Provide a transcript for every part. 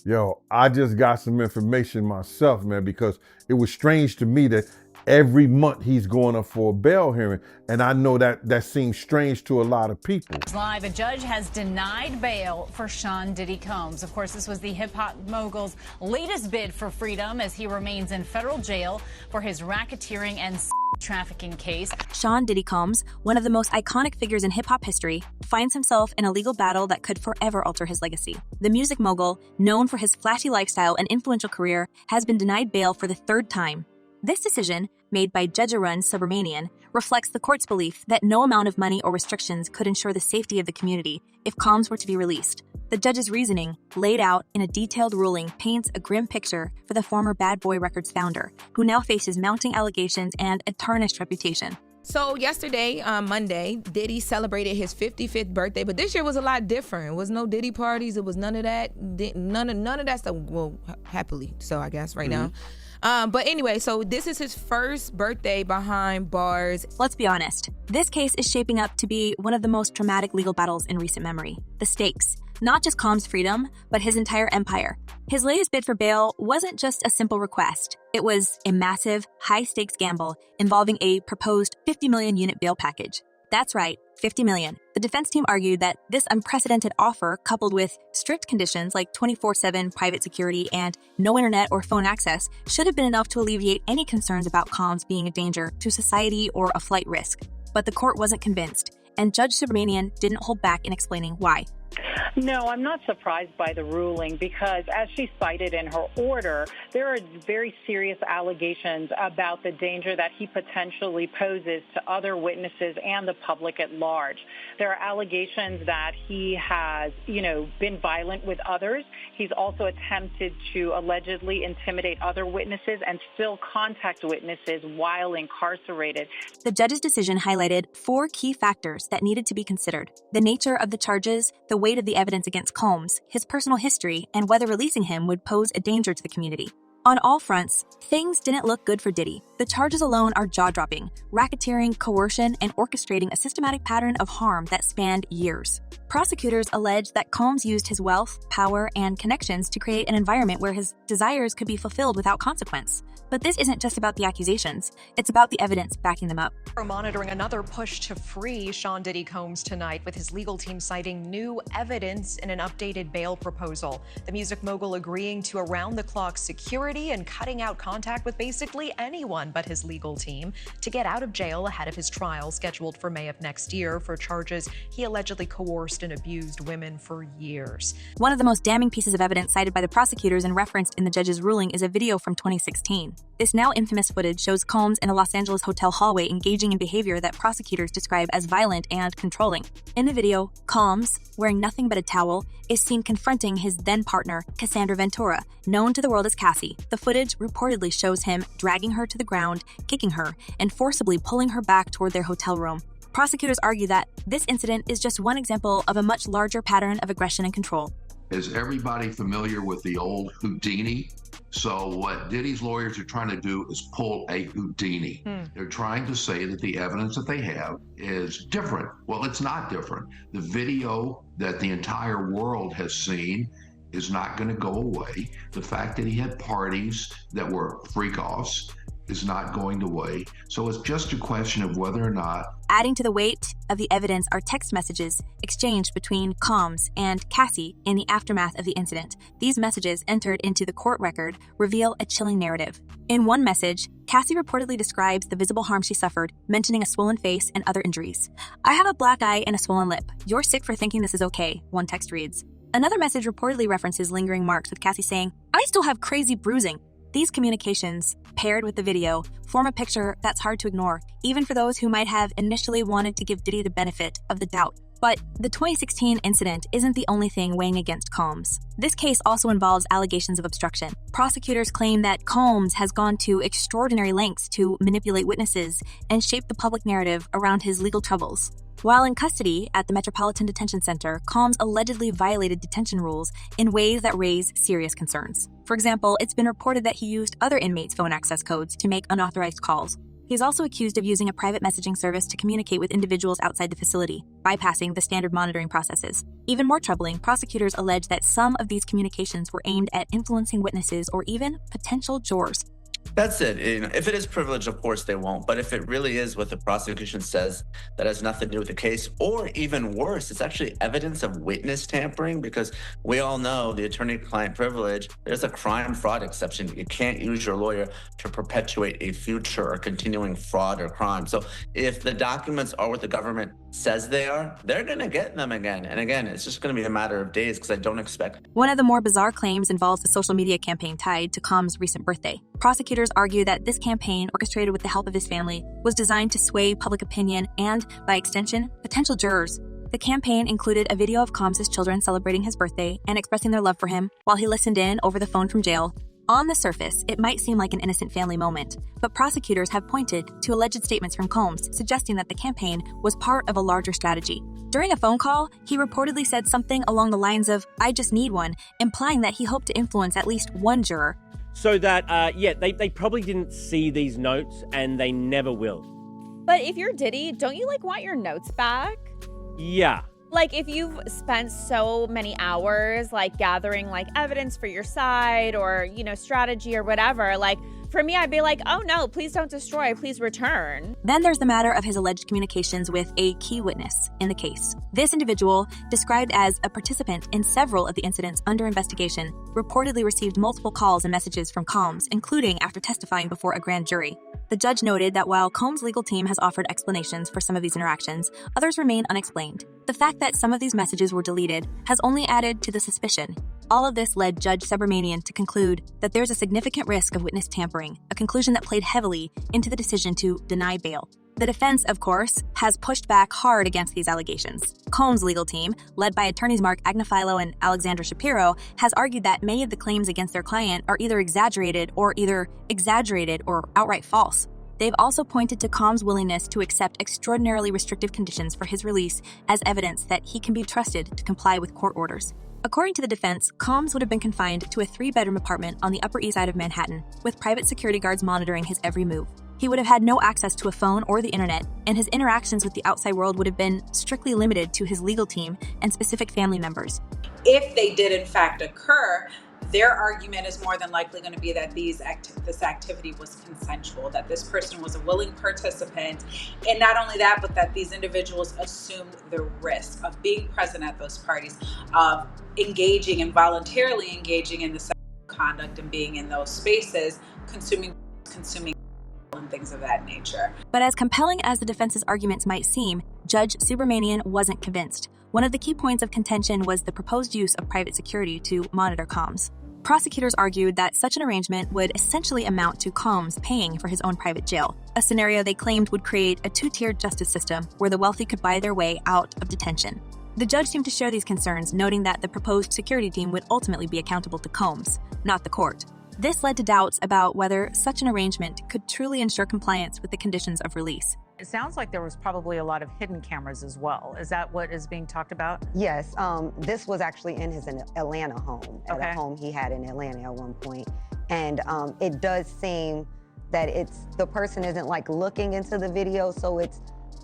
Yo, I just got some information myself, man, because it was strange to me that every month he's going up for a bail hearing. And I know that seems strange to a lot of people. Live, a judge has denied bail for Sean Diddy Combs. Of course, this was the hip-hop mogul's latest bid for freedom as he remains in federal jail for his racketeering and trafficking case. Sean Diddy Combs, one of the most iconic figures in hip-hop history, finds himself in a legal battle that could forever alter his legacy. The music mogul, known for his flashy lifestyle and influential career, has been denied bail for the third time. This decision, made by Judge Arun Subramanian, reflects the court's belief that no amount of money or restrictions could ensure the safety of the community if Combs were to be released. The judge's reasoning, laid out in a detailed ruling, paints a grim picture for the former Bad Boy Records founder, who now faces mounting allegations and a tarnished reputation. So yesterday, Monday, Diddy celebrated his 55th birthday, but this year was a lot different. It was no Diddy parties. It was none of that. None of that stuff. Well, happily so, I guess, right now. But anyway, so this is his first birthday behind bars. Let's be honest. This case is shaping up to be one of the most dramatic legal battles in recent memory. The stakes. Not just Combs' freedom, but his entire empire. His latest bid for bail wasn't just a simple request. It was a massive, high-stakes gamble involving a proposed 50 million unit bail package. That's right, 50 million. The defense team argued that this unprecedented offer, coupled with strict conditions like 24/7 private security and no internet or phone access, should have been enough to alleviate any concerns about Combs being a danger to society or a flight risk. But the court wasn't convinced, and Judge Subramanian didn't hold back in explaining why. No, I'm not surprised by the ruling because, as she cited in her order, there are very serious allegations about the danger that he potentially poses to other witnesses and the public at large. There are allegations that he has, been violent with others. He's also attempted to allegedly intimidate other witnesses and still contact witnesses while incarcerated. The judge's decision highlighted 4 key factors that needed to be considered: the nature of the charges, the weight of the evidence against Combs, his personal history, and whether releasing him would pose a danger to the community. On all fronts, things didn't look good for Diddy. The charges alone are jaw-dropping: racketeering, coercion, and orchestrating a systematic pattern of harm that spanned years. Prosecutors allege that Combs used his wealth, power, and connections to create an environment where his desires could be fulfilled without consequence. But this isn't just about the accusations, it's about the evidence backing them up. We're monitoring another push to free Sean Diddy Combs tonight, with his legal team citing new evidence in an updated bail proposal. The music mogul agreeing to around-the-clock security and cutting out contact with basically anyone but his legal team to get out of jail ahead of his trial scheduled for May of next year for charges he allegedly coerced and abused women for years. One of the most damning pieces of evidence cited by the prosecutors and referenced in the judge's ruling is a video from 2016. This now infamous footage shows Combs in a Los Angeles hotel hallway engaging in behavior that prosecutors describe as violent and controlling. In the video, Combs, wearing nothing but a towel, is seen confronting his then-partner, Cassandra Ventura, known to the world as Cassie. The footage reportedly shows him dragging her to the ground, kicking her, and forcibly pulling her back toward their hotel room. Prosecutors argue that this incident is just one example of a much larger pattern of aggression and control. Is everybody familiar with the old Houdini? So what Diddy's lawyers are trying to do is pull a Houdini. They're trying to say that the evidence that they have is different. Well, it's not different. The video that the entire world has seen is not going to go away. The fact that he had parties that were freak-offs is not going away. So it's just a question of whether or not. Adding to the weight of the evidence are text messages exchanged between Combs and Cassie in the aftermath of the incident. These messages, entered into the court record, reveal a chilling narrative. In one message, Cassie reportedly describes the visible harm she suffered, mentioning a swollen face and other injuries. "I have a black eye and a swollen lip. You're sick for thinking this is okay," one text reads. Another message reportedly references lingering marks, with Cassie saying, "I still have crazy bruising." These communications, paired with the video, form a picture that's hard to ignore, even for those who might have initially wanted to give Diddy the benefit of the doubt. But the 2016 incident isn't the only thing weighing against Combs. This case also involves allegations of obstruction. Prosecutors claim that Combs has gone to extraordinary lengths to manipulate witnesses and shape the public narrative around his legal troubles. While in custody at the Metropolitan Detention Center, Combs allegedly violated detention rules in ways that raise serious concerns. For example, it's been reported that he used other inmates' phone access codes to make unauthorized calls. He's also accused of using a private messaging service to communicate with individuals outside the facility, bypassing the standard monitoring processes. Even more troubling, prosecutors allege that some of these communications were aimed at influencing witnesses or even potential jurors. That's it. If it is privilege, of course they won't. But if it really is what the prosecution says that has nothing to do with the case, or even worse, it's actually evidence of witness tampering, because we all know the attorney-client privilege, there's a crime fraud exception. You can't use your lawyer to perpetuate a future or continuing fraud or crime. So if the documents are what the government says they are, they're going to get them again. And again, it's just going to be a matter of days, because I don't expect. One of the more bizarre claims involves a social media campaign tied to Combs' recent birthday. Prosecutors argue that this campaign, orchestrated with the help of his family, was designed to sway public opinion and, by extension, potential jurors. The campaign included a video of Combs' children celebrating his birthday and expressing their love for him while he listened in over the phone from jail. On the surface, it might seem like an innocent family moment, but prosecutors have pointed to alleged statements from Combs suggesting that the campaign was part of a larger strategy. During a phone call, he reportedly said something along the lines of, "I just need one," implying that he hoped to influence at least one juror. So that, they probably didn't see these notes, and they never will. But if you're Diddy, don't you, want your notes back? Yeah. If you've spent so many hours, gathering, evidence for your side or, strategy or whatever, for me, I'd be like, oh no, please don't destroy, please return. Then there's the matter of his alleged communications with a key witness in the case. This individual, described as a participant in several of the incidents under investigation, reportedly received multiple calls and messages from Combs, including after testifying before a grand jury. The judge noted that while Combs' legal team has offered explanations for some of these interactions, others remain unexplained. The fact that some of these messages were deleted has only added to the suspicion. All of this led Judge Subramanian to conclude that there's a significant risk of witness tampering, a conclusion that played heavily into the decision to deny bail. The defense, of course, has pushed back hard against these allegations. Combs' legal team, led by attorneys Mark Agnifilo and Alexandra Shapiro, has argued that many of the claims against their client are either exaggerated or outright false. They've also pointed to Combs' willingness to accept extraordinarily restrictive conditions for his release as evidence that he can be trusted to comply with court orders. According to the defense, Combs would have been confined to a 3-bedroom apartment on the Upper East Side of Manhattan, with private security guards monitoring his every move. He would have had no access to a phone or the internet, and his interactions with the outside world would have been strictly limited to his legal team and specific family members. If they did in fact occur, their argument is more than likely going to be that this activity was consensual, that this person was a willing participant, and not only that, but that these individuals assumed the risk of being present at those parties, of engaging and voluntarily engaging in the sexual conduct and being in those spaces, consuming and things of that nature. But as compelling as the defense's arguments might seem, Judge Subramanian wasn't convinced. One of the key points of contention was the proposed use of private security to monitor Combs. Prosecutors argued that such an arrangement would essentially amount to Combs paying for his own private jail, a scenario they claimed would create a 2-tiered justice system where the wealthy could buy their way out of detention. The judge seemed to share these concerns, noting that the proposed security team would ultimately be accountable to Combs, not the court. This led to doubts about whether such an arrangement could truly ensure compliance with the conditions of release. It sounds like there was probably a lot of hidden cameras as well. Is that what is being talked about? Yes. This was actually in his Atlanta home, at a home he had in Atlanta at one point. And it does seem that the person isn't looking into the video, so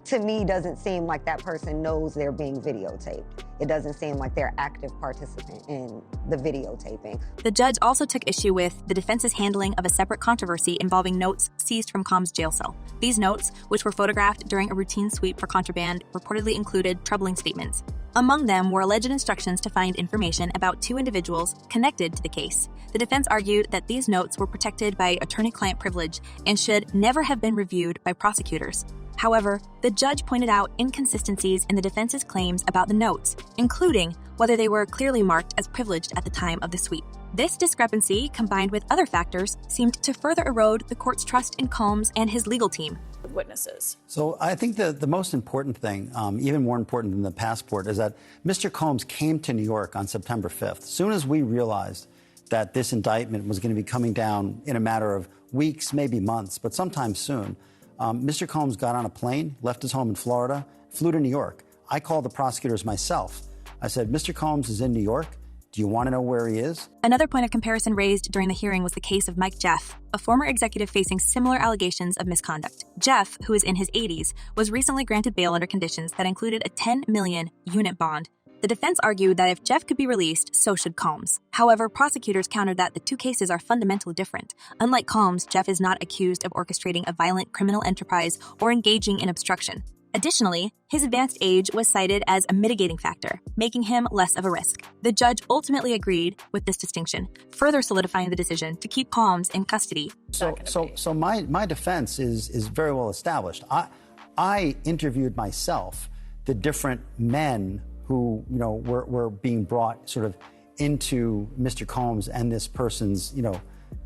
to me, doesn't seem like that person knows they're being videotaped. It doesn't seem like they're active participant in the videotaping. The judge also took issue with the defense's handling of a separate controversy involving notes seized from Combs' jail cell. These notes, which were photographed during a routine sweep for contraband, reportedly included troubling statements. Among them were alleged instructions to find information about 2 individuals connected to the case. The defense argued that these notes were protected by attorney-client privilege and should never have been reviewed by prosecutors. However, the judge pointed out inconsistencies in the defense's claims about the notes, including whether they were clearly marked as privileged at the time of the sweep. This discrepancy, combined with other factors, seemed to further erode the court's trust in Combs and his legal team. Witnesses. So I think the most important thing, even more important than the passport, is that Mr. Combs came to New York on September 5th. As soon as we realized that this indictment was going to be coming down in a matter of weeks, maybe months, but sometime soon, Mr. Combs got on a plane, left his home in Florida, flew to New York. I called the prosecutors myself. I said, Mr. Combs is in New York. Do you want to know where he is? Another point of comparison raised during the hearing was the case of Mike Jeff, a former executive facing similar allegations of misconduct. Jeff, who is in his 80s, was recently granted bail under conditions that included a 10 million unit bond. The defense argued that if Jeff could be released, so should Combs. However, prosecutors countered that the two cases are fundamentally different. Unlike Combs, Jeff is not accused of orchestrating a violent criminal enterprise or engaging in obstruction. Additionally, his advanced age was cited as a mitigating factor, making him less of a risk. The judge ultimately agreed with this distinction, further solidifying the decision to keep Combs in custody. So my defense is very well established. I interviewed myself the different men who were being brought sort of into Mr. Combs and this person's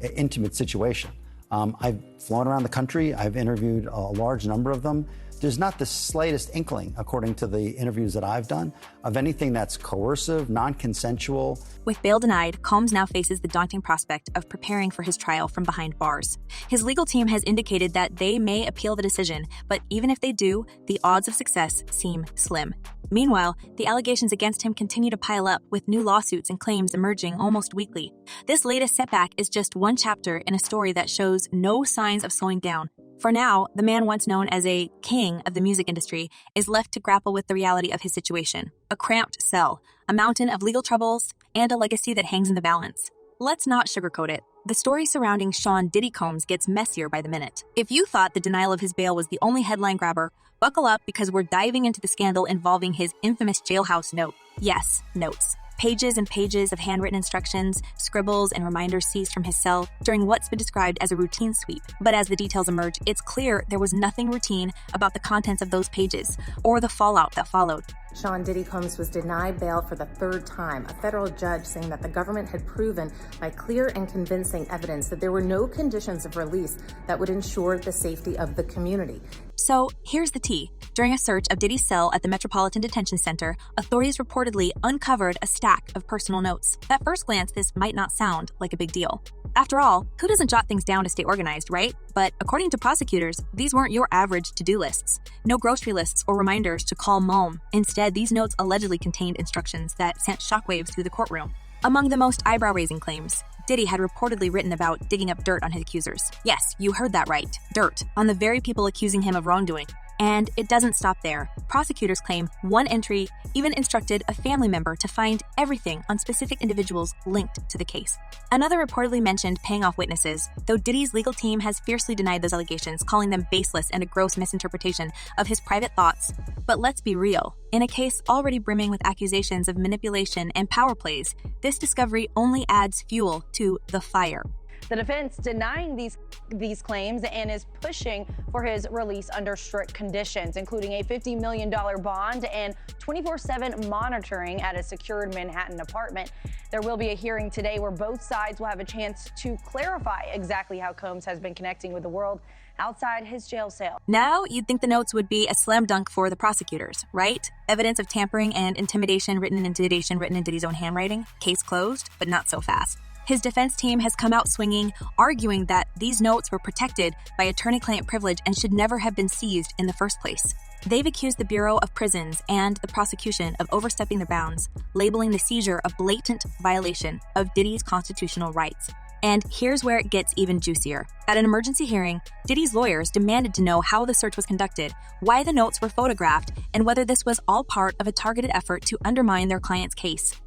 intimate situation. I've flown around the country. I've interviewed a large number of them. There's not the slightest inkling, according to the interviews that I've done, of anything that's coercive, non-consensual. With bail denied, Combs now faces the daunting prospect of preparing for his trial from behind bars. His legal team has indicated that they may appeal the decision, but even if they do, the odds of success seem slim. Meanwhile, the allegations against him continue to pile up, with new lawsuits and claims emerging almost weekly. This latest setback is just one chapter in a story that shows no signs of slowing down. For now, the man once known as a king of the music industry is left to grapple with the reality of his situation. A cramped cell, a mountain of legal troubles, and a legacy that hangs in the balance. Let's not sugarcoat it. The story surrounding Sean Diddy Combs gets messier by the minute. If you thought the denial of his bail was the only headline grabber, buckle up because we're diving into the scandal involving his infamous Jailhouse note. Yes, notes. Pages and pages of handwritten instructions, scribbles, and reminders seized from his cell during what's been described as a routine sweep. But as the details emerge, it's clear there was nothing routine about the contents of those pages or the fallout that followed. Sean Diddy Combs was denied bail for the third time, a federal judge saying that the government had proven by clear and convincing evidence that there were no conditions of release that would ensure the safety of the community. So here's the tea. During a search of Diddy's cell at the Metropolitan Detention Center, authorities reportedly uncovered a stack of personal notes. At first glance, this might not sound like a big deal. After all, who doesn't jot things down to stay organized, right? But according to prosecutors, these weren't your average to-do lists. No grocery lists or reminders to call mom. Instead, these notes allegedly contained instructions that sent shockwaves through the courtroom. Among the most eyebrow-raising claims, Diddy had reportedly written about digging up dirt on his accusers. Yes, you heard that right. Dirt on the very people accusing him of wrongdoing. And it doesn't stop there. Prosecutors claim one entry even instructed a family member to find everything on specific individuals linked to the case. Another reportedly mentioned paying off witnesses, though Diddy's legal team has fiercely denied those allegations, calling them baseless and a gross misinterpretation of his private thoughts. But let's be real. In a case already brimming with accusations of manipulation and power plays, this discovery only adds fuel to the fire. The defense denying these claims and is pushing for his release under strict conditions, including a $50 million bond and 24/7 monitoring at a secured Manhattan apartment. There will be a hearing today where both sides will have a chance to clarify exactly how Combs has been connecting with the world outside his jail cell. Now, you'd think the notes would be a slam dunk for the prosecutors, right? Evidence of tampering and intimidation written in Diddy's own handwriting. Case closed, but not so fast. His defense team has come out swinging, arguing that these notes were protected by attorney-client privilege and should never have been seized in the first place. They've accused the Bureau of Prisons and the prosecution of overstepping their bounds, labeling the seizure a blatant violation of Diddy's constitutional rights. And here's where it gets even juicier. At an emergency hearing, Diddy's lawyers demanded to know how the search was conducted, why the notes were photographed, and whether this was all part of a targeted effort to undermine their client's case.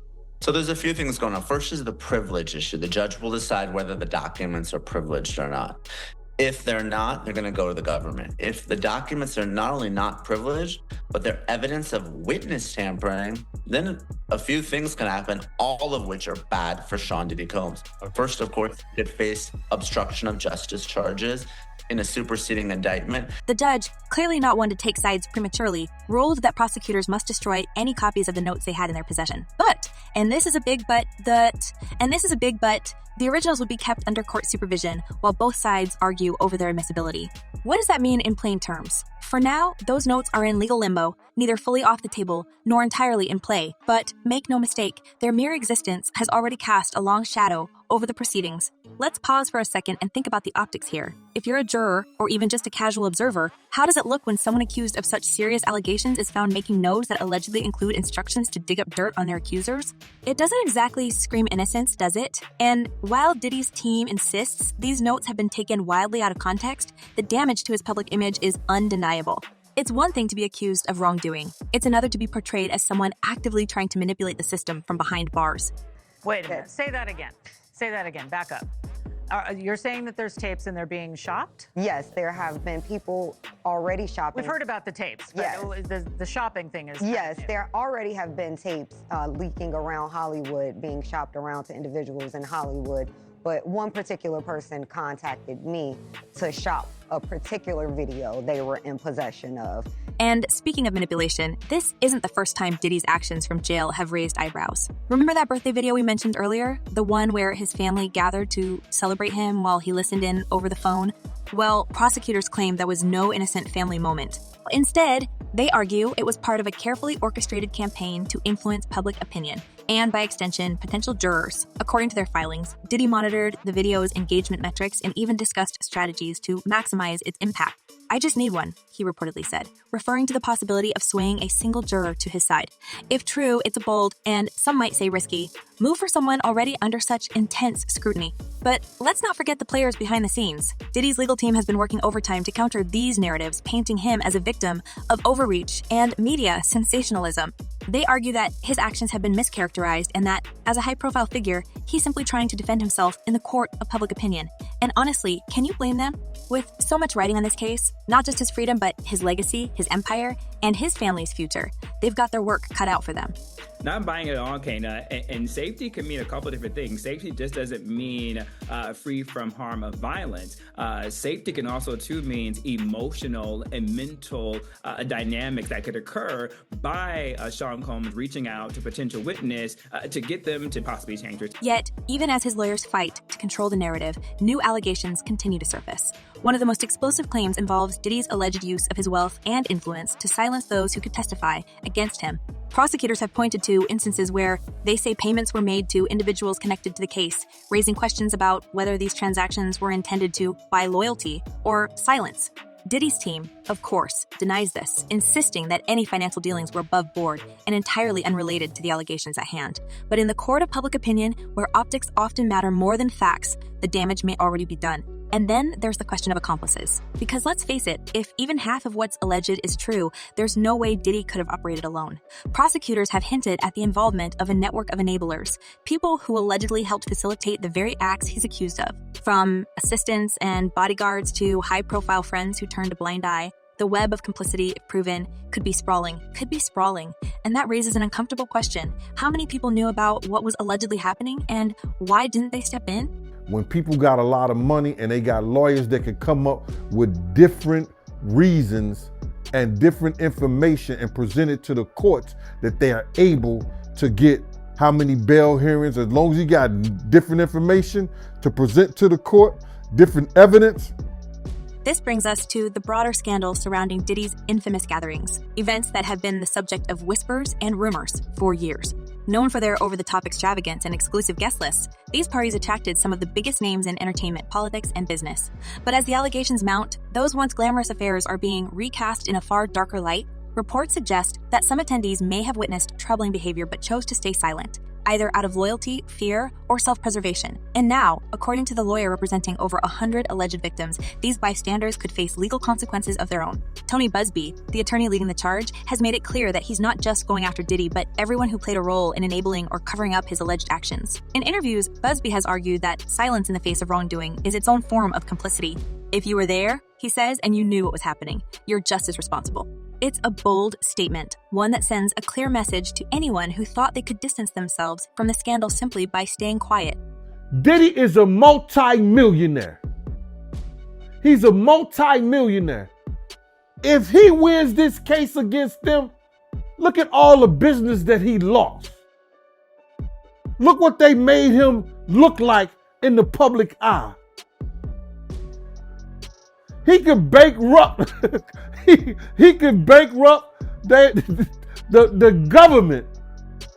So there's a few things going on. First is the privilege issue. The judge will decide whether the documents are privileged or not. If they're not, they're going to go to the government. If the documents are not only not privileged, but they're evidence of witness tampering, then a few things can happen, all of which are bad for Sean Diddy Combs. First, of course, he could face obstruction of justice charges in a superseding indictment. The judge, clearly not one to take sides prematurely, ruled that prosecutors must destroy any copies of the notes they had in their possession. But, and this is a big but, the originals would be kept under court supervision while both sides argue over their admissibility. What does that mean in plain terms? For now, those notes are in legal limbo, neither fully off the table nor entirely in play. But make no mistake, their mere existence has already cast a long shadow over the proceedings. Let's pause for a second and think about the optics here. If you're a juror, or even just a casual observer, how does it look when someone accused of such serious allegations is found making notes that allegedly include instructions to dig up dirt on their accusers? It doesn't exactly scream innocence, does it? And while Diddy's team insists these notes have been taken wildly out of context, the damage to his public image is undeniable. It's one thing to be accused of wrongdoing. It's another to be portrayed as someone actively trying to manipulate the system from behind bars. Wait a minute. Say that again. Say that again. Back up. You're saying that there's tapes and they're being shopped? Yes, there have been people already shopping. We've heard about the tapes, but yes. The shopping thing is... Yes, there already have been tapes leaking around Hollywood, being shopped around to individuals in Hollywood. But one particular person contacted me to shop a particular video they were in possession of. And speaking of manipulation, this isn't the first time Diddy's actions from jail have raised eyebrows. Remember that birthday video we mentioned earlier? The one where his family gathered to celebrate him while he listened in over the phone? Well, prosecutors claim that was no innocent family moment. Instead, they argue it was part of a carefully orchestrated campaign to influence public opinion, and by extension, potential jurors. According to their filings, Diddy monitored the video's engagement metrics and even discussed strategies to maximize its impact. "I just need one," he reportedly said, referring to the possibility of swaying a single juror to his side. If true, it's a bold, and some might say risky, move for someone already under such intense scrutiny. But let's not forget the players behind the scenes. Diddy's legal team has been working overtime to counter these narratives, painting him as a victim of overreach and media sensationalism. They argue that his actions have been mischaracterized and that, as a high-profile figure, he's simply trying to defend himself in the court of public opinion. And honestly, can you blame them? With so much riding on this case, not just his freedom, but his legacy, his empire, and his family's future, they've got their work cut out for them. Not buying it all, Kana. And safety can mean a couple different things. Safety just doesn't mean free from harm of violence. Safety can also, too, means emotional and mental dynamics that could occur by Sean Combs reaching out to potential witness to get them to possibly change their... Yet, even as his lawyers fight to control the narrative, new allegations continue to surface. One of the most explosive claims involves Diddy's alleged use of his wealth and influence to silence those who could testify against him. Prosecutors have pointed to instances where they say payments were made to individuals connected to the case, raising questions about whether these transactions were intended to buy loyalty or silence. Diddy's team, of course, denies this, insisting that any financial dealings were above board and entirely unrelated to the allegations at hand. But in the court of public opinion, where optics often matter more than facts, the damage may already be done. And then there's the question of accomplices. Because let's face it, if even half of what's alleged is true, there's no way Diddy could have operated alone. Prosecutors have hinted at the involvement of a network of enablers, people who allegedly helped facilitate the very acts he's accused of. From assistants and bodyguards to high-profile friends who turned a blind eye, the web of complicity, if proven, could be sprawling. And that raises an uncomfortable question. How many people knew about what was allegedly happening, and why didn't they step in? When people got a lot of money and they got lawyers that could come up with different reasons and different information and present it to the courts, that they are able to get how many bail hearings, as long as you got different information to present to the court, different evidence. This brings us to the broader scandal surrounding Diddy's infamous gatherings, events that have been the subject of whispers and rumors for years. Known for their over-the-top extravagance and exclusive guest lists, these parties attracted some of the biggest names in entertainment, politics, and business. But as the allegations mount, those once glamorous affairs are being recast in a far darker light. Reports suggest that some attendees may have witnessed troubling behavior but chose to stay silent, either out of loyalty, fear, or self-preservation. And now, according to the lawyer representing over 100 alleged victims, these bystanders could face legal consequences of their own. Tony Busby, the attorney leading the charge, has made it clear that he's not just going after Diddy, but everyone who played a role in enabling or covering up his alleged actions. In interviews, Busby has argued that silence in the face of wrongdoing is its own form of complicity. If you were there, he says, and you knew what was happening, you're just as responsible. It's a bold statement, one that sends a clear message to anyone who thought they could distance themselves from the scandal simply by staying quiet. Diddy is a multi-millionaire. He's a multi-millionaire. If he wins this case against them, look at all the business that he lost. Look what they made him look like in the public eye. He could bankrupt. he could bankrupt the government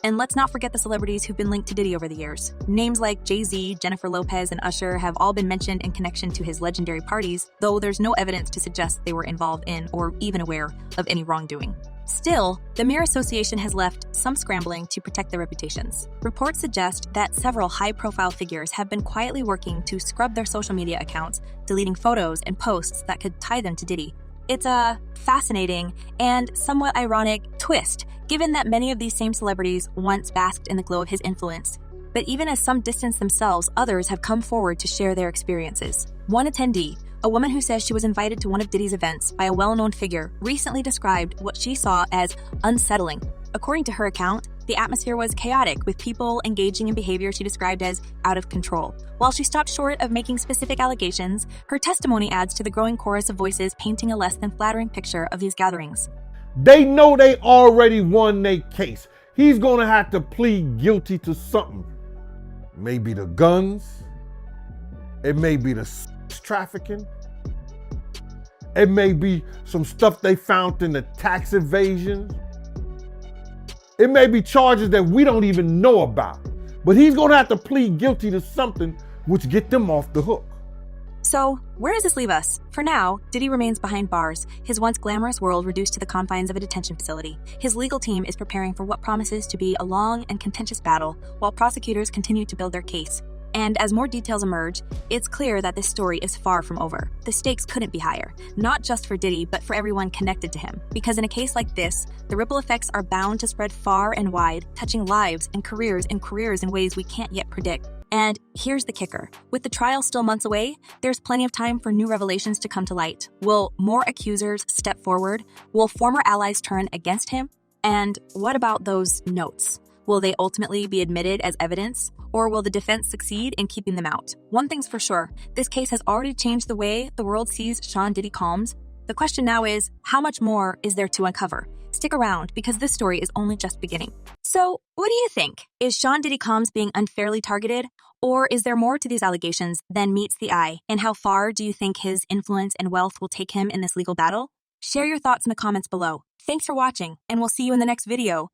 And let's not forget the celebrities who've been linked to Diddy over the years. Names like Jay-Z, Jennifer Lopez, and Usher have all been mentioned in connection to his legendary parties, though there's no evidence to suggest they were involved in or even aware of any wrongdoing. Still, the mere association has left some scrambling to protect their reputations. Reports suggest that several high-profile figures have been quietly working to scrub their social media accounts, deleting photos and posts that could tie them to Diddy. It's a fascinating and somewhat ironic twist, given that many of these same celebrities once basked in the glow of his influence. But even as some distance themselves, others have come forward to share their experiences. One attendee, a woman who says she was invited to one of Diddy's events by a well-known figure, recently described what she saw as unsettling. According to her account, the atmosphere was chaotic, with people engaging in behavior she described as out of control. While she stopped short of making specific allegations, her testimony adds to the growing chorus of voices painting a less than flattering picture of these gatherings. They know they already won their case. He's going to have to plead guilty to something. Maybe the guns. It may be the trafficking. It may be some stuff they found in the tax evasion. It may be charges that we don't even know about. But he's going to have to plead guilty to something which get them off the hook. So, where does this leave us? For now, Diddy remains behind bars, his once glamorous world reduced to the confines of a detention facility. His legal team is preparing for what promises to be a long and contentious battle, while prosecutors continue to build their case. And as more details emerge, it's clear that this story is far from over. The stakes couldn't be higher, not just for Diddy, but for everyone connected to him. Because in a case like this, the ripple effects are bound to spread far and wide, touching lives and careers in ways we can't yet predict. And here's the kicker. With the trial still months away, there's plenty of time for new revelations to come to light. Will more accusers step forward? Will former allies turn against him? And what about those notes? Will they ultimately be admitted as evidence? Or will the defense succeed in keeping them out? One thing's for sure, this case has already changed the way the world sees Sean Diddy Combs. The question now is, how much more is there to uncover? Stick around, because this story is only just beginning. So, what do you think? Is Sean Diddy Combs being unfairly targeted? Or is there more to these allegations than meets the eye? And how far do you think his influence and wealth will take him in this legal battle? Share your thoughts in the comments below. Thanks for watching, and we'll see you in the next video.